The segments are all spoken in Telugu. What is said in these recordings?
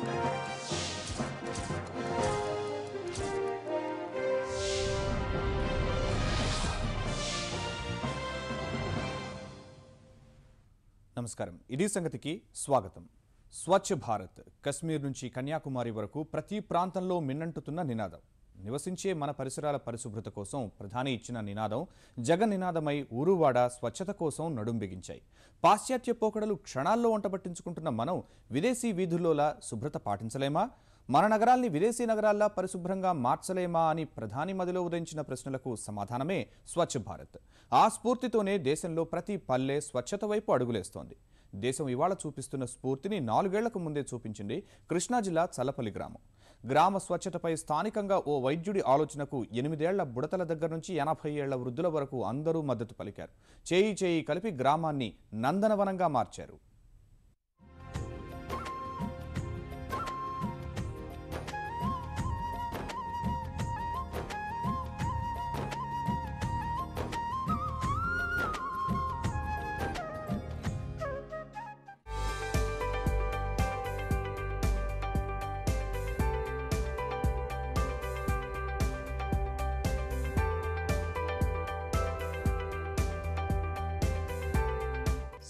నమస్కారం. ఇది సంగతికి స్వాగతం. స్వచ్ఛ భారత్ కశ్మీర్ నుంచి కన్యాకుమారి వరకు ప్రతి ప్రాంతంలో మిన్నంటుతున్న నినాదం. నివసించే మన పరిసరాల పరిశుభ్రత కోసం ప్రధాని ఇచ్చిన నినాదం జగన్ నినాదమై ఊరువాడ స్వచ్ఛత కోసం నడుం బిగించాయి. పాశ్చాత్య పోకడలు క్షణాల్లో వంటబట్టించుకుంటున్న మనం విదేశీ వీధుల్లోలా శుభ్రత పాటించలేమా? మన నగరాల్ని విదేశీ నగరాల్లా పరిశుభ్రంగా మార్చలేమా అని ప్రధాని మదిలో ఉదయించిన ప్రశ్నలకు సమాధానమే స్వచ్ఛ భారత్. ఆ స్ఫూర్తితోనే దేశంలో ప్రతి పల్లె స్వచ్ఛత వైపు అడుగులేస్తోంది. దేశం ఇవాళ చూపిస్తున్న స్ఫూర్తిని 4 ఏళ్లకు ముందే చూపించింది కృష్ణా జిల్లా చల్లపల్లి గ్రామం. గ్రామ స్వచ్ఛతపై స్థానికంగా ఓ వైద్యుడి ఆలోచనకు 8 ఏళ్ల బుడతల దగ్గర నుంచి 80 ఏళ్ల వృద్ధుల వరకు అందరూ మద్దతు పలికారు. చేయి చేయి కలిపి గ్రామాన్ని నందనవనంగా మార్చారు.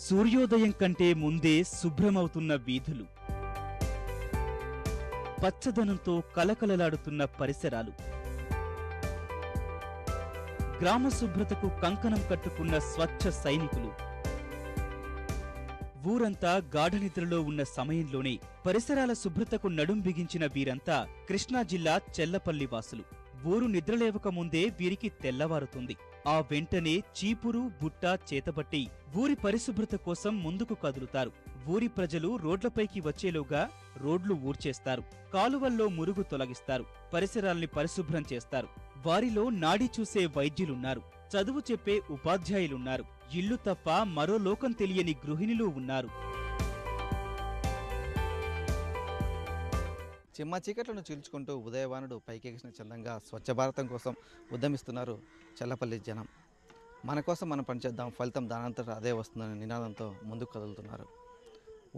సూర్యోదయం కంటే ముందే శుభ్రమవుతున్న వీధులు, పచ్చదనంతో కలకలలాడుతున్న పరిసరాలు, గ్రామ శుభ్రతకు కంకణం కట్టుకున్న స్వచ్ఛ సైనికులు. ఊరంతా గాఢనిద్రలో ఉన్న సమయంలోనే పరిసరాల శుభ్రతకు నడుం బిగించిన వీరంతా కృష్ణా జిల్లా చెల్లపల్లి వాసులు. ఊరు నిద్రలేవక ముందే వీరికి తెల్లవారుతుంది. ఆ వెంటనే చీపురు బుట్ట చేతబట్టి ఊరి పరిశుభ్రత కోసం ముందుకు కదులుతారు. ఊరి ప్రజలు రోడ్లపైకి వచ్చేలోగా రోడ్లు ఊడ్చేస్తారు, కాలువల్లో మురుగు తొలగిస్తారు, పరిసరాల్ని పరిశుభ్రం చేస్తారు. వారిలో నాడి చూసే వైద్యులున్నారు, చదువు చెప్పే ఉపాధ్యాయులున్నారు, ఇల్లు తప్ప మరో లోకం తెలియని గృహిణులు ఉన్నారు. చిమ్మ చీకట్లను చీల్చుకుంటూ ఉదయవానుడు పైకెగిసిన చందంగా స్వచ్ఛ భారతం కోసం ఉద్యమిస్తున్నారు చల్లపల్లి జనం. మన కోసం మనం పనిచేద్దాం, ఫలితం దానంతటా అదే వస్తుందనే నినాదంతో ముందుకు కదులుతున్నారు.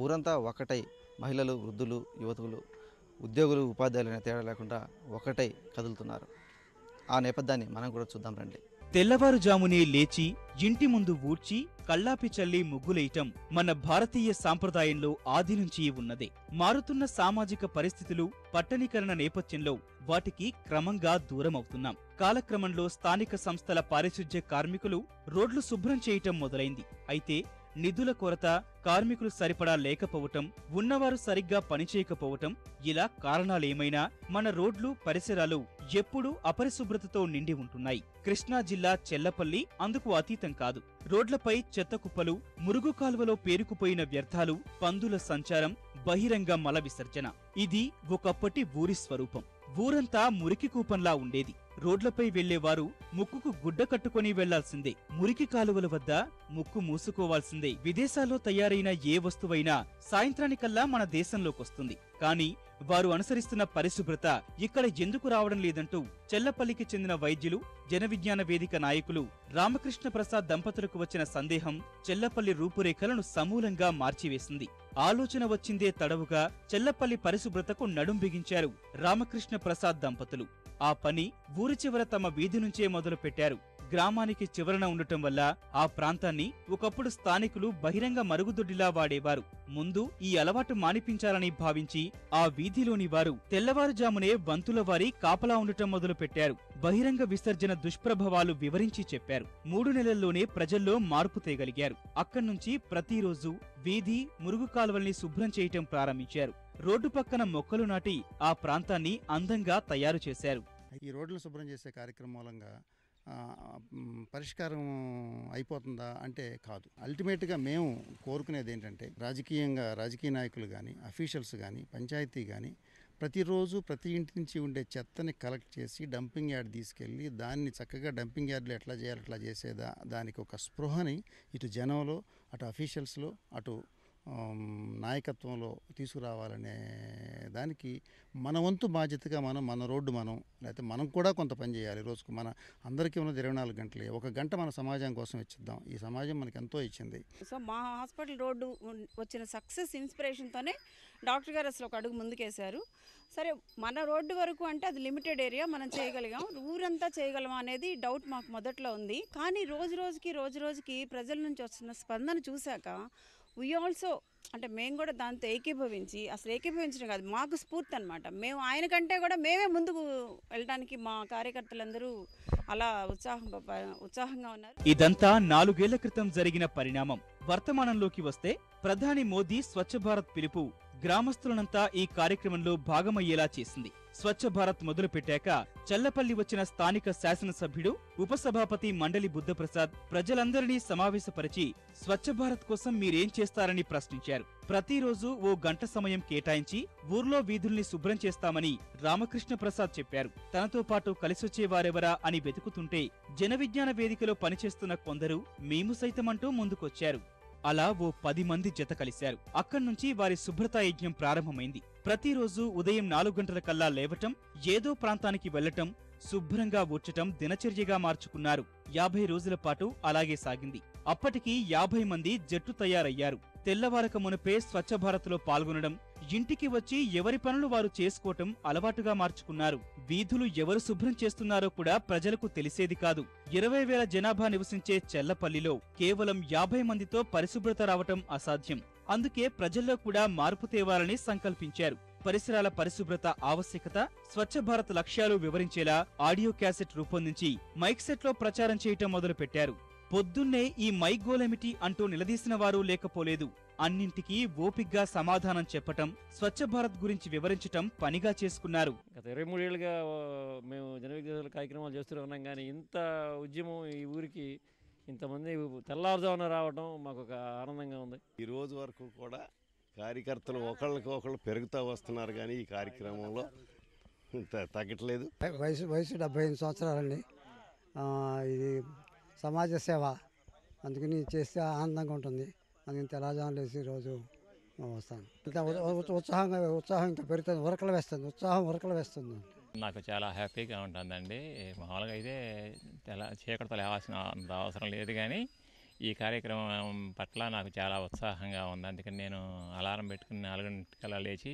ఊరంతా ఒకటై, మహిళలు, వృద్ధులు, యువతులు, ఉద్యోగులు, ఉపాధ్యాయులైన తేడా లేకుండా ఒకటై కదులుతున్నారు. ఆ నేపథ్యాన్ని మనం కూడా చూద్దాం రండి. తెల్లవారుజామునే లేచి ఇంటి ముందు ఊడ్చి కళ్ళాపి చల్లి ముగ్గులేయటం మన భారతీయ సాంప్రదాయంలో ఆది నుంచి ఉన్నదే. మారుతున్న సామాజిక పరిస్థితులు, పట్టణీకరణ నేపథ్యంలో వాటికి క్రమంగా దూరమవుతున్నాం. కాలక్రమంలో స్థానిక సంస్థల పారిశుధ్య కార్మికులు రోడ్లు శుభ్రం చేయటం మొదలైంది. అయితే నిధుల కొరత, కార్మికులు సరిపడా లేకపోవటం, ఉన్నవారు సరిగ్గా పనిచేయకపోవటం, ఇలా కారణాలేమైనా మన రోడ్లు, పరిసరాలు ఎప్పుడూ అపరిశుభ్రతతో నిండి ఉంటున్నాయి. కృష్ణా జిల్లా చెల్లపల్లి అందుకు అతీతం కాదు. రోడ్లపై చెత్త కుప్పలు, మురుగు కాలువలో పేరుకుపోయిన వ్యర్థాలు, పందుల సంచారం, బహిరంగ మల విసర్జన. ఇది ఒకప్పటి ఊరి స్వరూపం. ఊరంతా మురికి కూపంలా ఉండేది. రోడ్లపై వెళ్లేవారు ముక్కుకు గుడ్డ కట్టుకుని వెళ్లాల్సిందే. మురికి కాలువల వద్ద ముక్కు మూసుకోవాల్సిందే. విదేశాల్లో తయారైన ఏ వస్తువైనా సాయంత్రానికల్లా మన దేశంలోకొస్తుంది. కానీ వారు అనుసరిస్తున్న పరిశుభ్రత ఇక్కడ ఎందుకు రావడం లేదంటూ చెల్లపల్లికి చెందిన వైద్యులు, జనవిజ్ఞాన వేదిక నాయకులు రామకృష్ణ ప్రసాద్ దంపతులకు వచ్చిన సందేహం చెల్లపల్లి రూపురేఖలను సమూలంగా మార్చివేసింది. ఆలోచన వచ్చిందే తడవుగా చెల్లపల్లి పరిశుభ్రతకు నడుం బిగించారు రామకృష్ణ ప్రసాద్ దంపతులు. ఆ పని ఊరి చివర తమ వీధి నుంచే మొదలు పెట్టారు. గ్రామానికి చివరన ఉండటం వల్ల ఆ ప్రాంతాన్ని ఒకప్పుడు స్థానికులు బహిరంగ మరుగుదొడ్డిలా వాడేవారు. ముందు ఈ అలవాటు మానిపించాలని భావించి ఆ వీధిలోని వారు తెల్లవారుజామునే వంతుల వారి కాపలా ఉండటం మొదలు పెట్టారు. బహిరంగ విసర్జన దుష్ప్రభావాలు వివరించి చెప్పారు. 3 నెలల్లోనే ప్రజల్లో మార్పు తేగలిగారు. అక్కడ్నుంచి ప్రతిరోజు వీధి, మురుగు కాలువల్ని శుభ్రం చేయటం ప్రారంభించారు. రోడ్డు పక్కన మొక్కలు నాటి ఆ ప్రాంతాన్ని అందంగా తయారు చేశారు. ఈ రోడ్లను శుభ్రం చేసే కార్యక్రమం మూలంగా పరిష్కారం అయిపోతుందా అంటే కాదు. అల్టిమేట్గా మేము కోరుకునేది ఏంటంటే రాజకీయ నాయకులు కానీ, అఫీషియల్స్ కానీ, పంచాయతీ కానీ ప్రతిరోజు ప్రతి ఇంటి నుంచి ఉండే చెత్తని కలెక్ట్ చేసి డంపింగ్ యార్డ్ తీసుకెళ్ళి దాన్ని చక్కగా డంపింగ్ యార్డ్లో ఎట్లా చేయాలి అట్లా చేసేదా దానికి ఒక స్పృహని ఇటు జనంలో, అటు అఫీషియల్స్లో, అటు నాయకత్వంలో తీసుకురావాలనే దానికి మన వంతు బాధ్యతగా మన రోడ్డు లేకపోతే మనం కూడా కొంత పని చేయాలి. రోజుకు మన అందరికీ ఉన్నది 24 గంటలే. ఒక గంట మన సమాజం కోసం ఇచ్చిద్దాం. ఈ సమాజం మనకి ఎంతో ఇచ్చింది. సో మా హాస్పిటల్ రోడ్డు వచ్చిన సక్సెస్ ఇన్స్పిరేషన్తోనే డాక్టర్ గారు అసలు ఒక అడుగు ముందుకేశారు. సరే, మన రోడ్డు వరకు అంటే అది లిమిటెడ్ ఏరియా, మనం చేయగలిగాం. ఊరంతా చేయగలమా అనేది డౌట్ మాకు మొదట్లో ఉంది. కానీ రోజు రోజుకి ప్రజల నుంచి వస్తున్న స్పందన చూశాక వీ ఆల్సో అంటే మేము కూడా దాంతో ఏకీభవించి, అసలు ఏకీభవించడం కాదు, మాకు స్ఫూర్తి అనమాట. మేము ఆయన కంటే కూడా మేమే ముందుకు వెళ్ళడానికి మా కార్యకర్తలందరూ అలా ఉత్సాహంగా ఉన్నారు. ఇదంతా 4 ఏళ్ల క్రితం జరిగిన పరిణామం. వర్తమానంలోకి వస్తే ప్రధాని మోదీ స్వచ్ఛ భారత్ పిలుపు గ్రామస్తులనంతా ఈ కార్యక్రమంలో భాగమయ్యేలా చేసింది. స్వచ్ఛ భారత్ మొదలు పెట్టాక చల్లపల్లి వచ్చిన స్థానిక శాసనసభ్యుడు, ఉపసభాపతి మండలి బుద్ధప్రసాద్ ప్రజలందరినీ సమావేశపరిచి స్వచ్ఛ భారత్ కోసం మీరేం చేస్తారని ప్రశ్నించారు. ప్రతిరోజు ఓ గంట సమయం కేటాయించి ఊర్లో వీధుల్ని శుభ్రం చేస్తామని రామకృష్ణ ప్రసాద్ చెప్పారు. తనతో పాటు కలిసొచ్చేవారెవరా అని వెతుకుతుంటే జన విజ్ఞాన వేదికలో పనిచేస్తున్న కొందరు మేము సైతమంటూ ముందుకొచ్చారు. అలా ఓ 10 మంది జత కలిశారు. అక్కడ్నుంచి వారి శుభ్రతా యజ్ఞం ప్రారంభమైంది. ప్రతిరోజు ఉదయం 4 గంటల కల్లా లేవటం, ఏదో ప్రాంతానికి వెళ్లటం, శుభ్రంగా ఊడ్చటం దినచర్యగా మార్చుకున్నారు. 50 రోజుల పాటు అలాగే సాగింది. అప్పటికి 50 మంది జట్టు తయారయ్యారు. తెల్లవారక మునుపే స్వచ్ఛ భారత్లో పాల్గొనడం, ఇంటికి వచ్చి ఎవరి పనులు వారు చేసుకోవటం అలవాటుగా మార్చుకున్నారు. వీధులు ఎవరు శుభ్రం చేస్తున్నారో కూడా ప్రజలకు తెలిసేది కాదు. 20,000 జనాభా నివసించే చెల్లపల్లిలో కేవలం 50 మందితో పరిశుభ్రత రావటం అసాధ్యం. అందుకే ప్రజల్లో కూడా మార్పు తేవాలని సంకల్పించారు. పరిసరాల పరిశుభ్రత ఆవశ్యకత, స్వచ్ఛ భారత్ లక్ష్యాలు వివరించేలా ఆడియో క్యాసెట్ రూపొందించి మైక్ సెట్లో ప్రచారం చేయటం మొదలుపెట్టారు. పొద్దున్నే ఈ మైక్ గోలేమిటి అంటూ నిలదీసిన వారు లేకపోలేదు. అన్నింటికీ ఓపిగ్గా సమాధానం చెప్పటం, స్వచ్ఛ భారత్ గురించి వివరించటం పనిగా చేసుకున్నారు. గత 23 ఏళ్ళుగా మేము జనవిజ్ఞాన కార్యక్రమాలు చేస్తూనే ఉన్నాం. కానీ ఇంత ఉద్యమం ఈ ఊరికి ఇంతమంది తెల్లారుజామున రావడం మాకు ఒక ఆనందంగా ఉంది. ఈ రోజు వరకు కూడా కార్యకర్తలు ఒకళ్ళు పెరుగుతూ వస్తున్నారు, కానీ ఈ కార్యక్రమంలో తగ్గట్లేదు. వయసు 75 సంవత్సరాలండి. ఇది సమాజ సేవ, అందుకని చేస్తే ఆనందంగా ఉంటుంది. అందుకని తెల్లవారుజామున లేచి రోజు వస్తాను. ఉత్సాహం ఇంకా పెరుగుతుంది, ఉరకలు వేస్తుంది. నాకు చాలా హ్యాపీగా ఉంటుందండి. మామూలుగా అయితే చీకటితో లేవాల్సిన అవసరం లేదు, కానీ ఈ కార్యక్రమం పట్ల నాకు చాలా ఉత్సాహంగా ఉంది. అందుకని నేను అలారం పెట్టుకుని 4 లేచి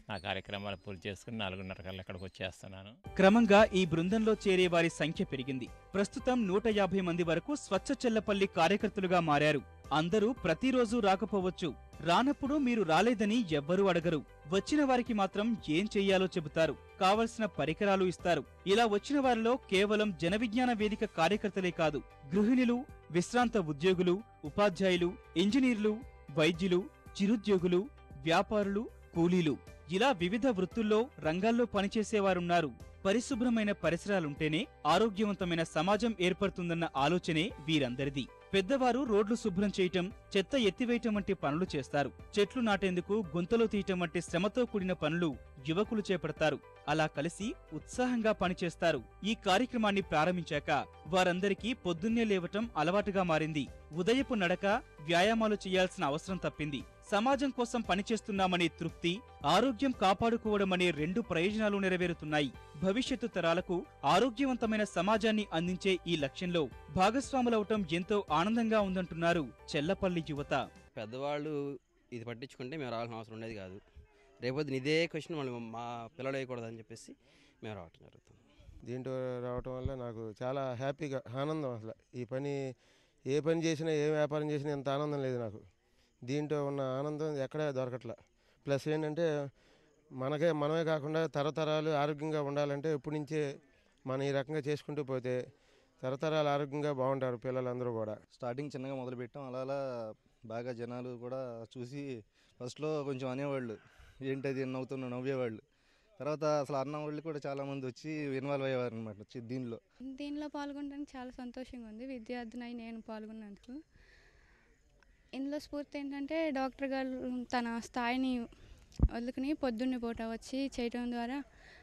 నా కార్యక్రమాలు పూర్తి చేసుకుని 4:30 ఇక్కడికి వచ్చేస్తున్నాను. క్రమంగా ఈ బృందంలో చేరే వారి సంఖ్య పెరిగింది. ప్రస్తుతం 150 మంది వరకు స్వచ్ఛ చెల్లపల్లి కార్యకర్తలుగా మారారు. అందరూ ప్రతిరోజు రాకపోవచ్చు. రానప్పుడు మీరు రాలేదని ఎవ్వరూ అడగరు. వచ్చిన వారికి మాత్రం ఏం చెయ్యాలో చెబుతారు, కావలసిన పరికరాలు ఇస్తారు. ఇలా వచ్చిన వారిలో కేవలం జనవిజ్ఞాన వేదిక కార్యకర్తలే కాదు, గృహిణులు, విశ్రాంత ఉద్యోగులు, ఉపాధ్యాయులు, ఇంజనీర్లు, వైద్యులు, చిరుద్యోగులు, వ్యాపారులు, కూలీలు, ఇలా వివిధ వృత్తుల్లో రంగాల్లో పనిచేసేవారున్నారు. పరిశుభ్రమైన పరిసరాలుంటేనే ఆరోగ్యవంతమైన సమాజం ఏర్పడుతుందన్న ఆలోచనే వీరందరిది. పెద్దవారు రోడ్లు శుభ్రం చేయటం, చెత్త ఎత్తివేయటం వంటి పనులు చేస్తారు. చెట్లు నాటేందుకు గుంతలు తీయటం వంటి శ్రమతో కూడిన పనులు యువకులు చేపడతారు. అలా కలిసి ఉత్సాహంగా పనిచేస్తారు. ఈ కార్యక్రమాన్ని ప్రారంభించాక వారందరికీ పొద్దున్నే లేవటం అలవాటుగా మారింది. ఉదయపు నడక, వ్యాయామాలు చేయాల్సిన అవసరం తప్పింది. సమాజం కోసం పనిచేస్తున్నామనే తృప్తి, ఆరోగ్యం కాపాడుకోవడమనే 2 ప్రయోజనాలు నెరవేరుతున్నాయి. భవిష్యత్తు తరాలకు ఆరోగ్యవంతమైన సమాజాన్ని అందించే ఈ లక్ష్యంలో భాగస్వాములవటం ఎంతో ఆనందంగా ఉందంటున్నారు చెల్లపల్లి యువత. పెద్దవాళ్ళు ఇది పట్టించుకుంటే మేము రావాల్సిన అవసరం ఉండేది కాదు. రేపొద్దున ఇదే క్వశ్చన్ మళ్ళీ మా పిల్లలు వేయకూడదని చెప్పేసి మేము రావటం జరుగుతుంది. దీంట్లో రావటం వల్ల నాకు చాలా హ్యాపీగా ఆనందం. అసలు ఈ పని ఏ పని చేసినా, ఏ వ్యాపారం చేసినా ఎంత ఆనందం లేదు నాకు. దీంట్లో ఉన్న ఆనందం ఎక్కడా దొరకట్లా. ప్లస్ ఏంటంటే మనమే కాకుండా తరతరాలు ఆరోగ్యంగా ఉండాలంటే ఇప్పటి నుంచే మనం ఈ రకంగా చేసుకుంటూ పోతే తరతరాలు ఆరోగ్యంగా బాగుంటారు పిల్లలందరూ కూడా. స్టార్టింగ్ చిన్నగా మొదలుపెట్టాం, అలా బాగా జనాలు కూడా చూసి ఫస్ట్లో కొంచెం అనేవాళ్ళు, ఏంటది నవ్వేవాళ్ళు. తర్వాత అసలు అన్న వాళ్ళు కూడా చాలామంది వచ్చి ఇన్వాల్వ్ అయ్యేవారు అనమాట దీనిలో పాల్గొనడానికి చాలా సంతోషంగా ఉంది. విద్యార్థిని నేను పాల్గొన్నందుకు. ఇందులో స్ఫూర్తి ఏంటంటే డాక్టర్ గారు తన స్థాయిని వదులుకుని పొద్దున్నే పూట వచ్చి చేయడం ద్వారా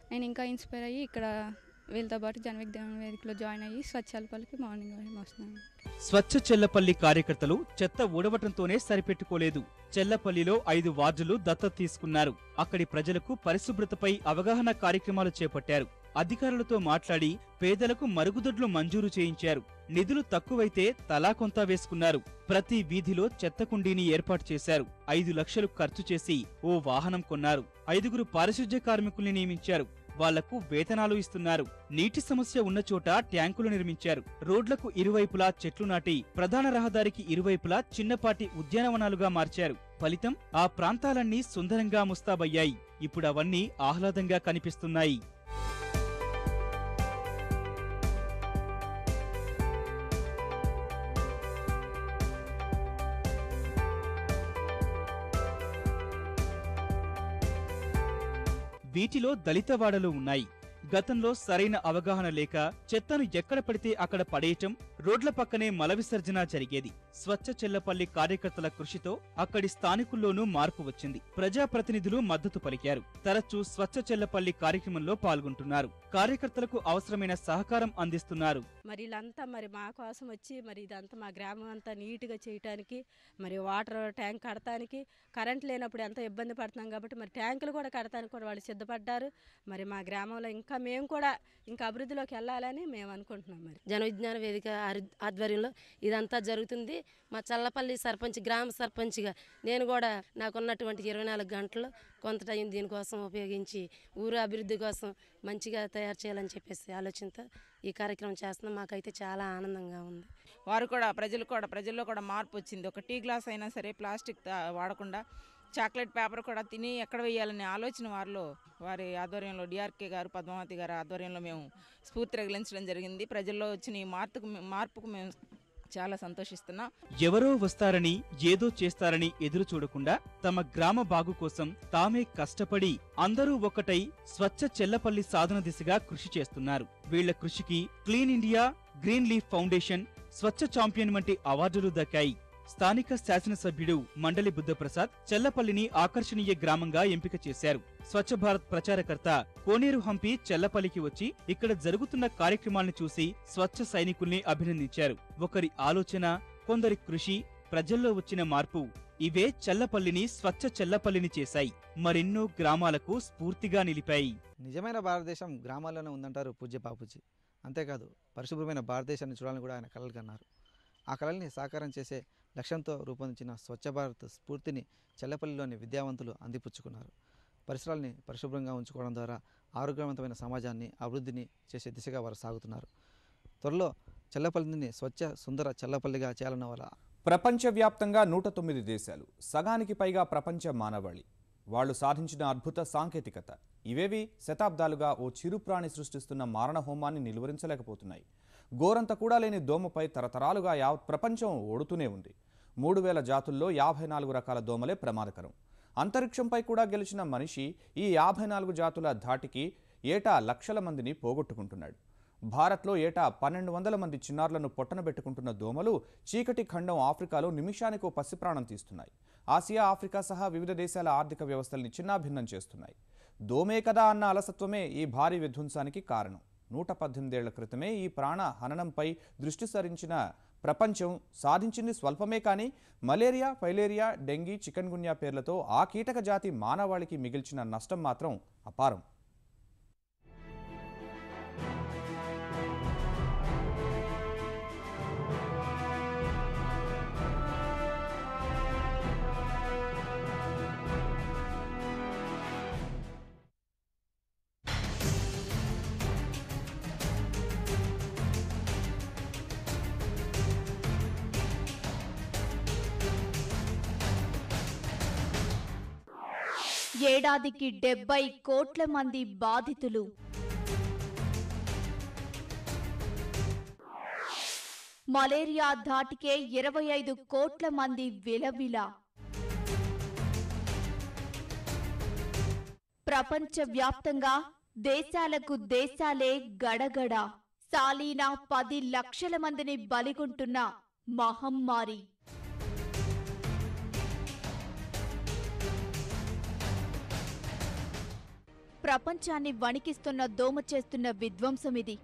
నేను ఇంకా ఇన్స్పైర్ అయ్యి ఇక్కడ వీళ్ళతో పాటు జన విజ్ఞాన వేదికలో జాయిన్ అయ్యి స్వచ్ఛాలపల్లికి మార్నింగ్ వస్తున్నాను. స్వచ్ఛ చెల్లపల్లి కార్యకర్తలు చెత్త ఊడవటంతోనే సరిపెట్టుకోలేదు. చెల్లపల్లిలో 5 వార్డులు దత్తత తీసుకున్నారు. అక్కడి ప్రజలకు పరిశుభ్రతపై అవగాహన కార్యక్రమాలు చేపట్టారు. అధికారులతో మాట్లాడి పేదలకు మరుగుదొడ్లు మంజూరు చేయించారు. నిధులు తక్కువైతే తలా కొంత వేసుకున్నారు. ప్రతి వీధిలో చెత్త కుండీని ఏర్పాటు చేశారు. 5 లక్షలు ఖర్చు చేసి ఓ వాహనం కొన్నారు. 5గురు పారిశుధ్య కార్మికుల్ని నియమించారు. వాళ్లకు వేతనాలు ఇస్తున్నారు. నీటి సమస్య ఉన్న చోట ట్యాంకులు నిర్మించారు. రోడ్లకు ఇరువైపులా చెట్లు నాటి ప్రధాన రహదారికి ఇరువైపులా చిన్నపాటి ఉద్యానవనాలుగా మార్చారు. ఫలితం ఆ ప్రాంతాలన్నీ సుందరంగా ముస్తాబయ్యాయి. ఇప్పుడు అవన్నీ ఆహ్లాదంగా కనిపిస్తున్నాయి. వీటిలో దళితవాడలు ఉన్నాయి. గతంలో సరైన అవగాహన లేక చెత్తను ఎక్కడ పడితే అక్కడ పడేయటం, రోడ్ల పక్కనే మల విసర్జన జరిగేది. స్వచ్ఛ చెల్లపల్లి కార్యకర్తల కృషితో అక్కడి స్థానికుల్లోనూ మార్పు వచ్చింది. ప్రజాప్రతినిధులు మద్దతు పలికారు. తరచూ స్వచ్ఛ చెల్లపల్లి కార్యక్రమంలో పాల్గొంటున్నారు. కార్యకర్తలకు అవసరమైన సహకారం అందిస్తున్నారు. మరి వీళ్ళంతా మరి మా కోసం వచ్చి మరి ఇదంతా మా గ్రామం అంతా నీట్గా చేయటానికి, మరి వాటర్ ట్యాంక్ కడటానికి, కరెంట్ లేనప్పుడు ఎంతో ఇబ్బంది పడుతున్నాం కాబట్టి మరి ట్యాంకులు కూడా కడటానికి కూడా వాళ్ళు సిద్ధపడ్డారు. మరి మా గ్రామంలో ఇంకా మేము కూడా ఇంకా అభివృద్ధిలోకి వెళ్ళాలని మేము అనుకుంటున్నాం. మరి జన విజ్ఞాన వేదిక ఆధ్వర్యంలో ఇదంతా జరుగుతుంది. మా చల్లపల్లి సర్పంచ్, గ్రామ సర్పంచ్గా నేను కూడా నాకున్నటువంటి 24 గంటలు కొంత టైం దీనికోసం ఉపయోగించి ఊరు అభివృద్ధి కోసం మంచిగా తయారు చేయాలని చెప్పేసి ఆలోచనతో ఈ కార్యక్రమం చేస్తున్నాం. మాకైతే చాలా ఆనందంగా ఉంది. వారు కూడా ప్రజల్లో కూడా మార్పు వచ్చింది. ఒక టీ గ్లాస్ అయినా సరే ప్లాస్టిక్ వాడకుండా చాక్లెట్ పేపర్ కూడా తిని ఎక్కడ వేయాలనే ఆలోచన వారి ఆధ్వర్యంలో డిఆర్కే గారు, పద్మావతి గారు ఆధ్వర్యంలో మేము స్ఫూర్తి రగిలించడం జరిగింది. ప్రజల్లో వచ్చిన ఈ మార్పుకు మేము చాలా సంతోషిస్తున్నాం. ఎవరో వస్తారని ఏదో చేస్తారని ఎదురు చూడకుండా తమ గ్రామ బాగు కోసం తామే కష్టపడి అందరూ ఒక్కటై స్వచ్ఛ చెల్లపల్లి సాధన దిశగా కృషి చేస్తున్నారు. వీళ్ల కృషికి Clean India, Green Leaf Foundation, Swachh champion వంటి అవార్డులు దక్కాయి. స్థానిక శాసనసభ్యుడు మండలి బుద్ధప్రసాద్ చెల్లపల్లిని ఆకర్షణీయ గ్రామంగా ఎంపిక చేశారు. స్వచ్ఛ భారత్ ప్రచారకర్త కోనేరు హంపి చెల్లపల్లికి వచ్చి ఇక్కడ జరుగుతున్న కార్యక్రమాలను చూసి స్వచ్ఛ సైనికుల్ని అభినందించారు. ఒకరి ఆలోచన, కొందరి కృషి, ప్రజల్లో వచ్చిన మార్పు ఇవే చెల్లపల్లిని స్వచ్ఛ చెల్లపల్లిని చేశాయి. మరెన్నో గ్రామాలకు స్ఫూర్తిగా నిలిపాయి. నిజమైన భారతదేశం గ్రామాల్లోనే ఉందంటారు పూజ్య బాపూజీ. అంతేకాదు పరిశుభ్రమైన భారతదేశాన్ని చూడాలని కూడా ఆయన కలలు కన్నారు. ఆ కళల్ని సాకారం చేసే లక్ష్యంతో రూపొందించిన స్వచ్ఛ భారత్ స్ఫూర్తిని చెల్లపల్లిలోని విద్యావంతులు అందిపుచ్చుకున్నారు. పరిసరాల్ని పరిశుభ్రంగా ఉంచుకోవడం ద్వారా ఆరోగ్యవంతమైన సమాజాన్ని అభివృద్ధిని చేసే దిశగా వారు సాగుతున్నారు. త్వరలో చెల్లపల్లిని స్వచ్ఛ సుందర చెల్లపల్లిగా చేయాలన్న వాళ్ళ ప్రపంచవ్యాప్తంగా 109 దేశాలు, సగానికి పైగా ప్రపంచ మానవాళి, వాళ్లు సాధించిన అద్భుత సాంకేతికత ఇవేవి శతాబ్దాలుగా ఓ చిరుప్రాణి సృష్టిస్తున్న మారణ హోమాన్ని నిలువరించలేకపోతున్నాయి. గోరంత కూడా లేని దోమపై తరతరాలుగా యావత్ ప్రపంచం ఓడుతూనే ఉంది. 3000 జాతుల్లో 54 రకాల దోమలే ప్రమాదకరం. అంతరిక్షంపై కూడా గెలిచిన మనిషి ఈ 54 జాతుల ధాటికి ఏటా లక్షల మందిని పోగొట్టుకుంటున్నాడు. భారత్లో ఏటా 1200 మంది చిన్నారులను పొట్టనబెట్టుకుంటున్న దోమలు చీకటి ఖండం ఆఫ్రికాలో నిమిషానికో పసిప్రాణం తీస్తున్నాయి. ఆసియా, ఆఫ్రికా సహా వివిధ దేశాల ఆర్థిక వ్యవస్థల్ని చిన్నాభిన్నం చేస్తున్నాయి. దోమే కదా అన్న అలసత్వమే ఈ భారీ విధ్వంసానికి కారణం. 118 ఏళ్ల క్రితమే ఈ ప్రాణ హననంపై దృష్టి సారించిన ప్రపంచం సాధించింది స్వల్పమే కానీ మలేరియా, ఫైలేరియా, డెంగీ, చికన్గున్యా పేర్లతో ఆ కీటక జాతి మానవాళికి మిగిల్చిన నష్టం మాత్రం అపారం. ఏడాదికి 70 కోట్ల మంది బాధితులు. మలేరియా ధాటికే 25 కోట్ల మంది విలవిల. ప్రపంచవ్యాప్తంగా దేశాలకు దేశాలే గడగడ. సాలీనా 10 లక్షల మందిని బలిగొంటున్న మహమ్మారి. ప్రపంచాన్ని వణికిస్తున్న దోమ చేస్తున్న విధ్వంసమిది.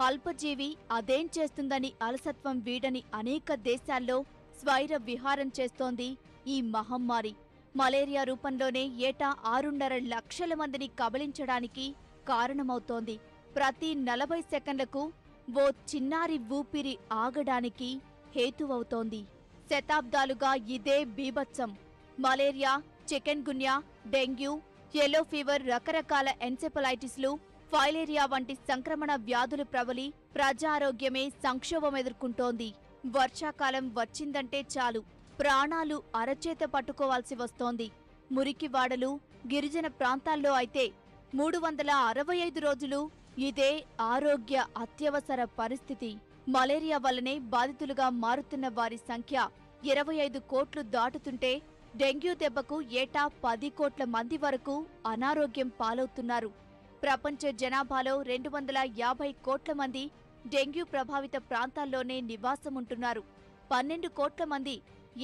అల్పజీవి అదేం చేస్తుందని అలసత్వం వీడని అనేక దేశాల్లో స్వైర విహారం చేస్తోంది ఈ మహమ్మారి. మలేరియా రూపంలోనే ఏటా 6.5 లక్షల మందిని కబళించడానికి కారణమవుతోంది. ప్రతి 40 సెకండ్లకు ఓ చిన్నారి ఊపిరి ఆగడానికి హేతువవుతోంది. శతాబ్దాలుగా ఇదే బీభత్సం. Malaria, chikungunya, dengue, yellow fever, రకరకాల ఎన్సెఫలైటిస్లు, ఫైలేరియా వంటి సంక్రమణ వ్యాధులు ప్రబలి ప్రజారోగ్యమే సంక్షోభం ఎదుర్కొంటోంది. వర్షాకాలం వచ్చిందంటే చాలు ప్రాణాలు అరచేత పట్టుకోవాల్సి వస్తోంది. మురికివాడలు, గిరిజన ప్రాంతాల్లో అయితే 365 రోజులు ఇదే ఆరోగ్య అత్యవసర పరిస్థితి. మలేరియా వల్లనే బాధితులుగా మారుతున్న వారి సంఖ్య 25 కోట్లు దాటుతుంటే డెంగ్యూ దెబ్బకు ఏటా 10 కోట్ల మంది వరకు అనారోగ్యం పాలవుతున్నారు. ప్రపంచ జనాభాలో 250 కోట్ల మంది డెంగ్యూ ప్రభావిత ప్రాంతాల్లోనే నివాసముంటున్నారు. 12 కోట్ల మంది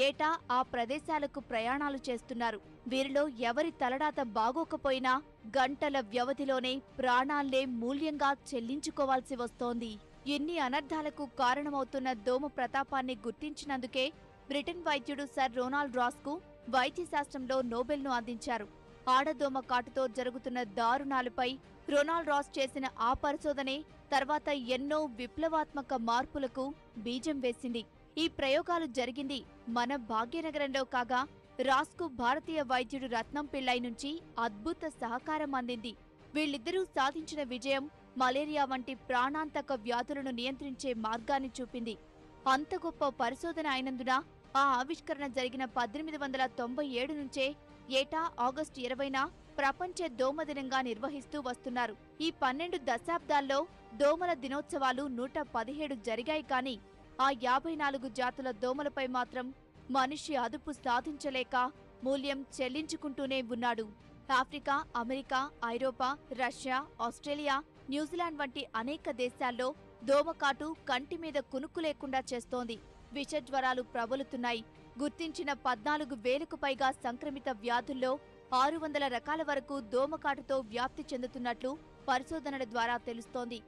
ఏటా ఆ ప్రదేశాలకు ప్రయాణాలు చేస్తున్నారు. వీరిలో ఎవరి తలడాత బాగోకపోయినా గంటల వ్యవధిలోనే ప్రాణాల్నే మూల్యంగా చెల్లించుకోవాల్సి వస్తోంది. ఇన్ని అనర్థాలకు కారణమవుతున్న దోమ ప్రతాపాన్ని గుర్తించినందుకే బ్రిటన్ వైద్యుడు సర్ రొనాల్డ్ రాస్కు వైద్యశాస్త్రంలో నోబెల్ను అందించారు. ఆడదోమ కాటుతో జరుగుతున్న దారుణాలపై రొనాల్డ్ రాస్ చేసిన ఆ పరిశోధనే తర్వాత ఎన్నో విప్లవాత్మక మార్పులకు బీజం వేసింది. ఈ ప్రయోగాలు జరిగింది మన భాగ్యనగరంలో కాగా రాస్కు భారతీయ వైద్యుడు రత్నం పిళ్ళై నుంచి అద్భుత సహకారం అందింది. వీళ్ళిద్దరూ సాధించిన విజయం మలేరియా వంటి ప్రాణాంతక వ్యాధులను నియంత్రించే మార్గాన్ని చూపింది. అంత గొప్ప పరిశోధన అయినందున ఆ ఆవిష్కరణ జరిగిన 1897 నుంచే ఏటా ఆగస్టు 20న ప్రపంచ దోమ దినంగా నిర్వహిస్తూ వస్తున్నారు. ఈ 12 దశాబ్దాల్లో దోమల దినోత్సవాలు 117 జరిగాయి. కానీ ఆ 54 జాతుల దోమలపై మాత్రం మనిషి అదుపు సాధించలేక మూల్యం చెల్లించుకుంటూనే ఉన్నాడు. ఆఫ్రికా, అమెరికా, ఐరోపా, రష్యా, ఆస్ట్రేలియా, న్యూజిలాండ్ వంటి అనేక దేశాల్లో దోమకాటు కంటి మీద కునుకు లేకుండా చేస్తోంది. విషజ్వరాలు ప్రబలుతున్నాయి. గుర్తించిన 14,000కు పైగా సంక్రమిత వ్యాధుల్లో 600 రకాల వరకు దోమకాటుతో వ్యాప్తి చెందుతున్నట్లు పరిశోధనల ద్వారా తెలుస్తోంది.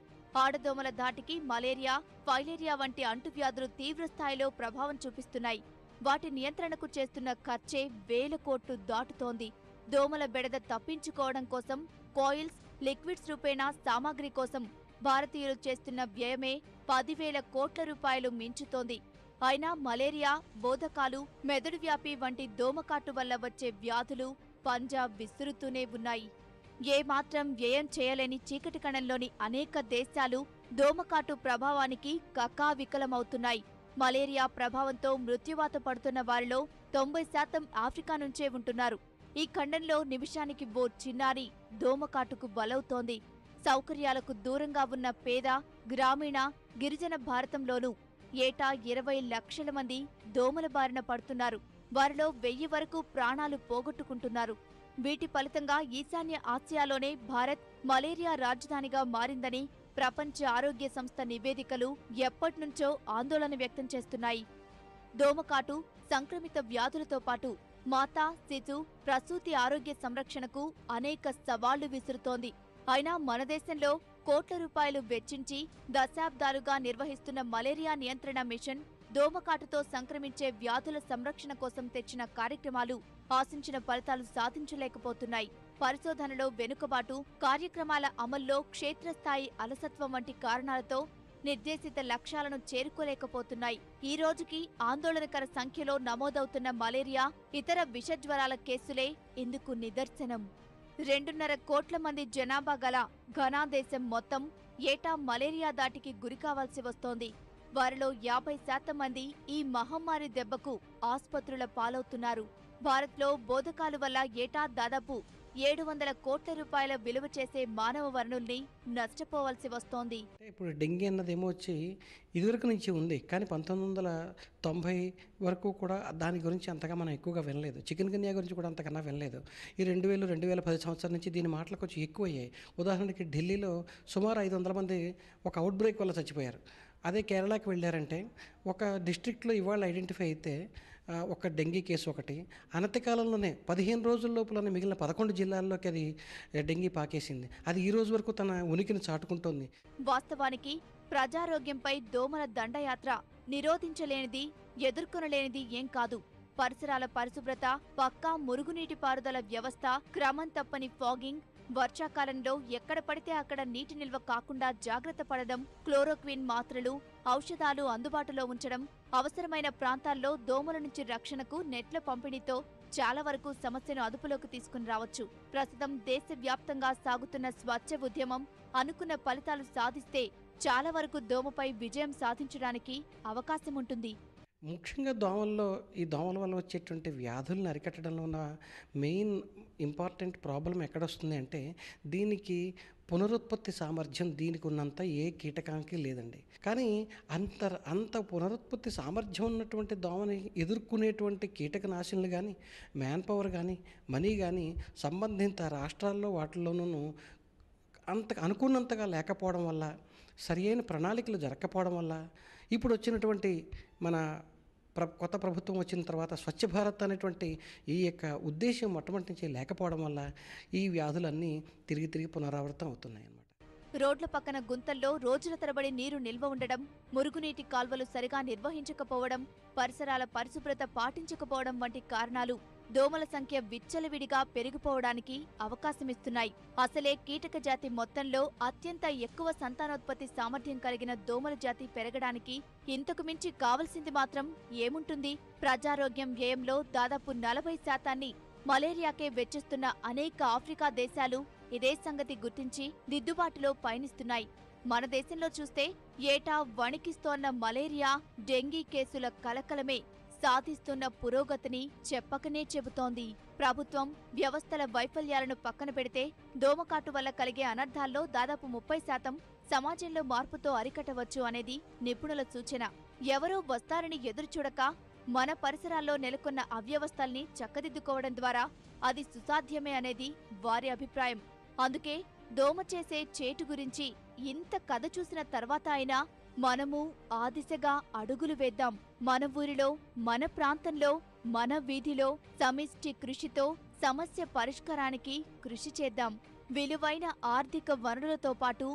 ఆడదోమల ధాటికి మలేరియా, ఫైలేరియా వంటి అంటువ్యాధులు తీవ్రస్థాయిలో ప్రభావం చూపిస్తున్నాయి. వాటి నియంత్రణకు చేస్తున్న ఖర్చే 1000 కోట్లు దాటుతోంది. దోమల బెడద తప్పించుకోవడం కోసం కాయిల్స్, లిక్విడ్స్ రూపేణా సామాగ్రి కోసం భారతీయులు చేస్తున్న వ్యయమే 10,000 కోట్ల రూపాయలు మించుతోంది. అయినా మలేరియా, బోధకాలు, మెదడు వ్యాపి వంటి దోమకాటు వల్ల వచ్చే వ్యాధులు పంజాబ్ విసురుతూనే ఉన్నాయి. ఏమాత్రం వ్యయం చేయలేని చీకటి కణంలోని అనేక దేశాలు దోమకాటు ప్రభావానికి కకావికలమవుతున్నాయి. మలేరియా ప్రభావంతో మృత్యువాత పడుతున్న వారిలో 90% ఆఫ్రికా నుంచే ఉంటున్నారు. ఈ ఖండంలో నిమిషానికి ఓ చిన్నారి దోమకాటుకు బలవుతోంది. సౌకర్యాలకు దూరంగా ఉన్న పేద, గ్రామీణ, గిరిజన భారతంలోనూ ఏటా 20 లక్షల మంది దోమల బారిన పడుతున్నారు. వారిలో 1000 వరకు ప్రాణాలు పోగొట్టుకుంటున్నారు. వీటి ఫలితంగా ఈశాన్య ఆసియాలోనే భారత్ మలేరియా రాజధానిగా మారిందని ప్రపంచ ఆరోగ్య సంస్థ నివేదికలు ఎప్పటినుంచో ఆందోళన వ్యక్తం చేస్తున్నాయి. దోమకాటు సంక్రమిత వ్యాధులతో పాటు మాతా, శిశు, ప్రసూతి ఆరోగ్య సంరక్షణకు అనేక సవాళ్లు విసురుతోంది. అయినా మన దేశంలో కోట్ల రూపాయలు వెచ్చించి దశాబ్దాలుగా నిర్వహిస్తున్న మలేరియా నియంత్రణ మిషన్ దోమకాటుతో సంక్రమించే వ్యాధుల సంరక్షణ కోసం తెచ్చిన కార్యక్రమాలు ఆశించిన ఫలితాలు సాధించలేకపోతున్నాయి. పరిశోధనలో వెనుకబాటు, కార్యక్రమాల అమల్లో క్షేత్రస్థాయి అలసత్వం వంటి కారణాలతో నిర్దేశిత లక్ష్యాలను చేరుకోలేకపోతున్నాయి. ఈ రోజుకి ఆందోళనకర సంఖ్యలో నమోదవుతున్న మలేరియా, ఇతర విషజ్వరాల కేసులే ఇందుకు నిదర్శనం. 2.5 కోట్ల మంది జనాభా గల ఘనా దేశం మొత్తం ఏటా మలేరియా దాటికి గురికావాల్సి వస్తోంది. వారిలో 50% మంది ఈ మహమ్మారి దెబ్బకు ఆస్పత్రుల పాలవుతున్నారు. భారత్లో బోధకాలు వల్ల ఏటా దాదాపు 700 కోట్ల రూపాయల విలువ చేసే మానవ వనరుల్ని నష్టపోవాల్సి వస్తోంది. ఇప్పుడు డెంగీ అన్నదేమో వచ్చి ఇదివరకు నుంచి ఉంది, కానీ 1990 వరకు కూడా దాని గురించి అంతగా మనం ఎక్కువగా వినలేదు. చికెన్ గున్యా గురించి కూడా అంతకన్నా వినలేదు. ఈ 2000-2010 సంవత్సరం నుంచి దీని మాటలు కొంచెం ఎక్కువయ్యాయి. ఉదాహరణకి ఢిల్లీలో సుమారు 500 మంది ఒక అవుట్ బ్రేక్ వల్ల చచ్చిపోయారు. అదే కేరళకి వెళ్ళారంటే ఒక డిస్ట్రిక్ట్లో ఇవాళ ఐడెంటిఫై అయితే ఒక డెంగీ కేసు ఒకటి, అనతి కాలంలోనే 15 రోజుల లోపలనే మిగిలిన 11 జిల్లాల్లోకి అది డెంగీ పాకేసింది. అది ఈ రోజు వరకు తన ఉనికిని చాటుకుంటోంది. వాస్తవానికి ప్రజారోగ్యంపై దోమల దండయాత్ర నిరోధించలేనిది, ఎదుర్కొనలేనిది ఏం కాదు. పరిసరాల పరిశుభ్రత, పక్కా మురుగునీటి పారుదల వ్యవస్థ, క్రమం తప్పని ఫాగింగ్, వర్షాకాలంలో ఎక్కడ పడితే అక్కడ నీటి నిల్వ కాకుండా జాగ్రత్త పడడం, క్లోరోక్విన్ మాత్రలు, ఔషధాలు అందుబాటులో ఉంచడం, అవసరమైన ప్రాంతాల్లో దోమల నుంచి రక్షణకు నెట్ల పంపిణీతో చాలా వరకు సమస్యను అదుపులోకి తీసుకుని రావచ్చు. ప్రస్తుతం దేశవ్యాప్తంగా సాగుతున్న స్వచ్ఛ ఉద్యమం అనుకున్న ఫలితాలు సాధిస్తే చాలా వరకు దోమపై విజయం సాధించడానికి అవకాశం ఉంటుంది. ముఖ్యంగా ఈ దోమల వల్ల వచ్చేటువంటి వ్యాధులను అరికట్టడంలో ఉన్న మెయిన్ ఇంపార్టెంట్ ప్రాబ్లం ఎక్కడొస్తుంది అంటే, దీనికి పునరుత్పత్తి సామర్థ్యం దీనికి ఉన్నంత ఏ కీటకానికి లేదండి. కానీ అంత పునరుత్పత్తి సామర్థ్యం ఉన్నటువంటి దోమని ఎదుర్కొనేటువంటి కీటకనాశినులు కానీ, మ్యాన్ పవర్ కానీ, మనీ కానీ సంబంధిత రాష్ట్రాల్లో వాటిల్లోనూ అంత అనుకున్నంతగా లేకపోవడం వల్ల, సరి అయిన ప్రణాళికలు జరగకపోవడం వల్ల, ఇప్పుడు వచ్చినటువంటి మన కొత్త ప్రభుత్వం వచ్చిన తర్వాత స్వచ్ఛ భారత్ అనేటువంటి ఈ యొక్క ఉద్దేశం మొట్టమొదటి నుంచి లేకపోవడం వల్ల ఈ వ్యాధులన్నీ తిరిగి పునరావృతం అవుతున్నాయి అన్నమాట. రోడ్ల పక్కన గుంతల్లో రోజుల తరబడి నీరు నిల్వ ఉండడం, మురుగునీటి కాల్వలు సరిగా నిర్వహించకపోవడం, పరిసరాల పరిశుభ్రత పాటించకపోవడం వంటి కారణాలు దోమల సంఖ్య విచ్చలవిడిగా పెరిగిపోవడానికి అవకాశమిస్తున్నాయి. అసలే కీటక జాతి మొత్తంలో అత్యంత ఎక్కువ సంతానోత్పత్తి సామర్థ్యం కలిగిన దోమల జాతి పెరగడానికి ఇంతకు మించి కావలసింది మాత్రం ఏముంటుంది? ప్రజారోగ్యం వ్యయంలో దాదాపు 40% మలేరియాకే వెచ్చిస్తున్న అనేక ఆఫ్రికా దేశాలు ఇదే సంగతి గుర్తించి దిద్దుబాటులో పయనిస్తున్నాయి. మన దేశంలో చూస్తే ఏటా వణికిస్తోన్న మలేరియా, డెంగీ కేసుల కలకలమే సాధిస్తున్న పురోగతిని చెప్పకనే చెబుతోంది. ప్రభుత్వం, వ్యవస్థల వైఫల్యాలను పక్కన పెడితే దోమకాటు వల్ల కలిగే అనర్థాల్లో దాదాపు 30% సమాజంలో మార్పుతో అరికట్టవచ్చు అనేది నిపుణుల సూచన. ఎవరో వస్తారని ఎదురుచూడక మన పరిసరాల్లో నెలకొన్న అవ్యవస్థల్ని చక్కదిద్దుకోవడం ద్వారా అది సుసాధ్యమే అనేది వారి అభిప్రాయం. అందుకే దోమ చేసే చేటు గురించి ఇంత కథ చూసిన తర్వాత అయినా మనము ఆ దిశగా అడుగులు వేద్దాం. మన ఊరిలో, మన ప్రాంతంలో, మన వీధిలో సమిష్టి కృషితో సమస్య పరిష్కారానికి కృషి చేద్దాం. విలువైన ఆర్థిక వనరులతో పాటు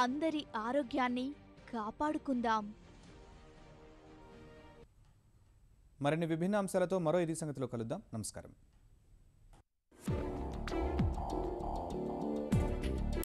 అందరి ఆరోగ్యాన్ని కాపాడుకుందాం. మరిన్ని విభిన్న అంశాలతో మరో ఇది సంగతిలో కలుద్దాం. నమస్కారం.